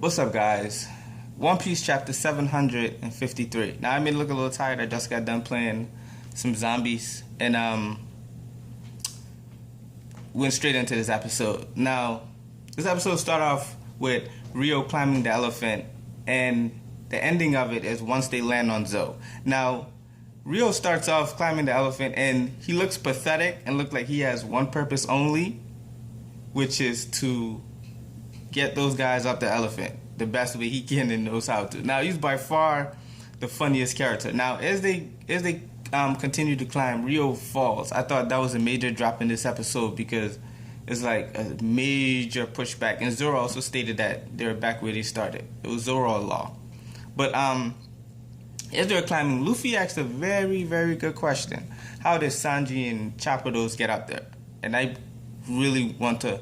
What's up, guys? One Piece chapter 753. Now, I may look a little tired. I just got done playing some zombies and went straight into this episode. Now, this episode started off with Rio climbing the elephant, and the ending of it is once they land on Zo. Now, Rio starts off climbing the elephant, and he looks pathetic and looks like he has one purpose only, which is to get those guys up the elephant the best way he can and knows how to. Now, he's by far the funniest character. Now, as they continue to climb, Rio falls. I thought that was a major drop in this episode because it's like a major pushback. And Zoro also stated that they're back where they started. It was Zoro law. But as they're climbing, Luffy asked a very, very good question. How did Sanji and Chopper get up there? And I really want to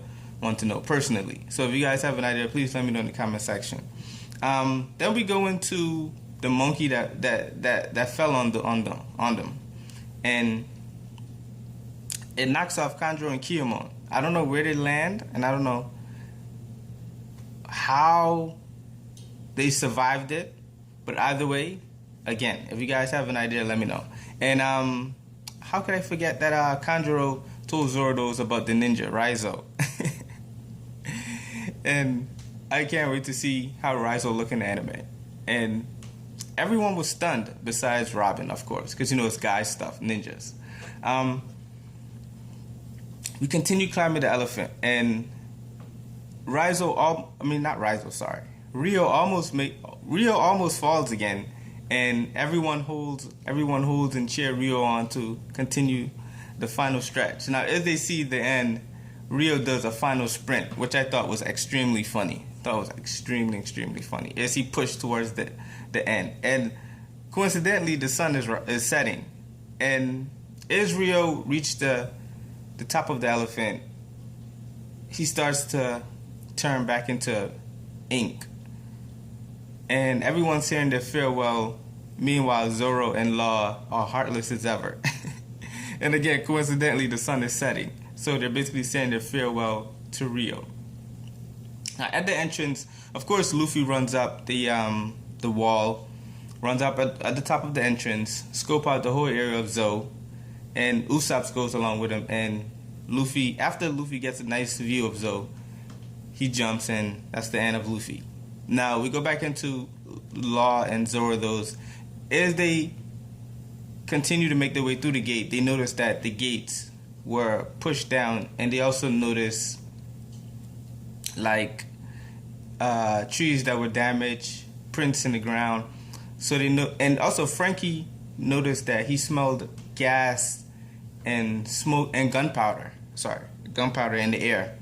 know personally. So if you guys have an idea, please let me know in the comment section. Then we go into the monkey that fell on them, and it knocks off Kanjuro and Kiyomon. I don't know where they land, and I don't know how they survived it. But either way, again, if you guys have an idea, let me know. And how could I forget that Kanjuro told Zoro about the ninja Raizo? And I can't wait to see how Raizo look in the anime. And everyone was stunned besides Robin, of course, because it's guy stuff, ninjas. We continue climbing the elephant, and Rio almost falls again, and everyone holds and cheer Rio on to continue the final stretch. Now, as they see the end, Rio does a final sprint, which I thought was extremely funny. Extremely funny as he pushed towards the end. And coincidentally, the sun is setting, and as Rio reached the top of the elephant, he starts to turn back into ink, and everyone's saying their farewell. Meanwhile, Zoro and Law are heartless as ever. And again, coincidentally, the sun is setting, so they're basically saying their farewell to Rio. Now, at the entrance, of course, Luffy runs up the wall, runs up at the top of the entrance, scope out the whole area of Zo, and Usopp goes along with him. And Luffy, after Luffy gets a nice view of Zo, he jumps, and that's the end of Luffy. Now, we go back into Law and Zoro. As they continue to make their way through the gate, they notice that the gates were pushed down, and they also notice like trees that were damaged, prints in the ground. So they know, and also Frankie noticed that he smelled gas and smoke and gunpowder in the air,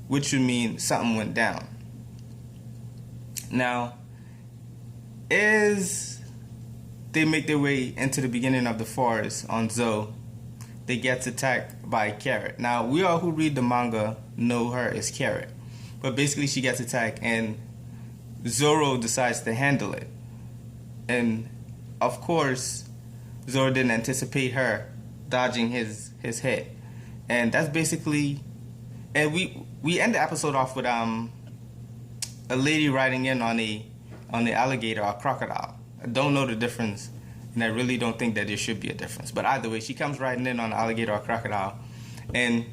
which would mean something went down. Now, as they make their way into the beginning of the forest on Zo, they get attacked by Carrot. Now, we all who read the manga know her as Carrot, but basically she gets attacked, and Zoro decides to handle it. And of course, Zoro didn't anticipate her dodging his hit, and that's basically. And we end the episode off with a lady riding in on the alligator or crocodile. I don't know the difference, and I really don't think that there should be a difference. But either way, she comes riding in on an alligator or crocodile, and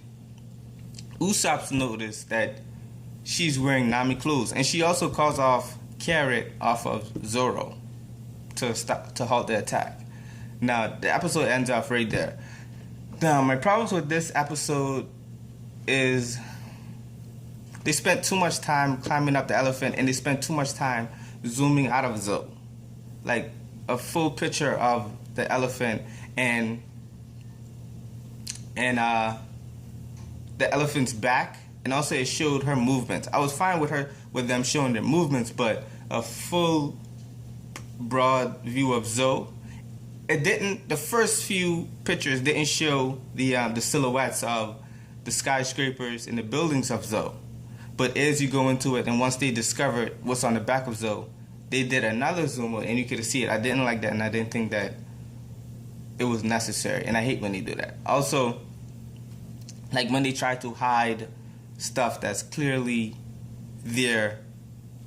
Usopp noticed that she's wearing Nami clothes, and she also calls off Carrot off of Zoro to halt the attack. Now, the episode ends off right there. Now, my problems with this episode is they spent too much time climbing up the elephant, and they spent too much time zooming out of Zo. Like a full picture of the elephant and the elephant's back, and also it showed her movements. I was fine with them showing their movements, but a full broad view of Zo, it didn't. The first few pictures didn't show the silhouettes of the skyscrapers and the buildings of Zo. But as you go into it, and once they discovered what's on the back of Zo, they did another zoom out, and you could see it. I didn't like that, and I didn't think that it was necessary, and I hate when they do that. Also, like when they try to hide stuff that's clearly there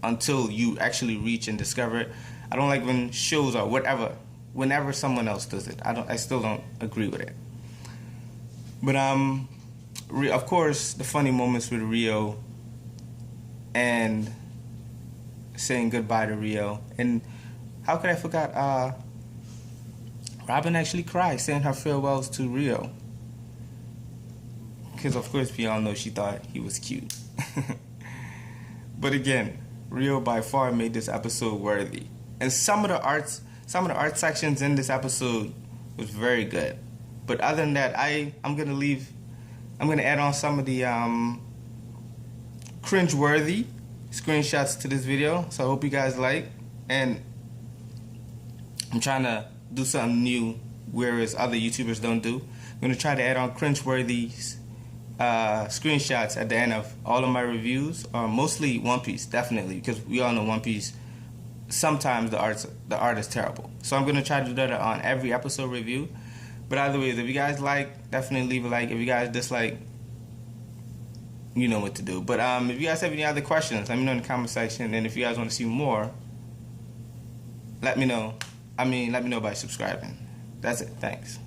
until you actually reach and discover it. I don't like when shows or whatever, whenever someone else does it. I still don't agree with it. But of course, the funny moments with Rio and saying goodbye to Rio, and how could I forget? Robin actually cried saying her farewells to Rio, because of course we all know she thought he was cute. But again, Rio by far made this episode worthy, and some of the art sections in this episode was very good. But other than that, I'm gonna add on some of the cringe-worthy screenshots to this video. So I hope you guys like, and I'm trying to do something new, whereas other YouTubers don't do. I'm gonna try to add on cringe-worthy screenshots at the end of all of my reviews, mostly One Piece, definitely, because we all know One Piece. Sometimes the art is terrible, so I'm gonna try to do that on every episode review. But either way, if you guys like, definitely leave a like. If you guys dislike, you know what to do. But if you guys have any other questions, let me know in the comment section. And if you guys want to see more, let me know. Let me know by subscribing. That's it. Thanks.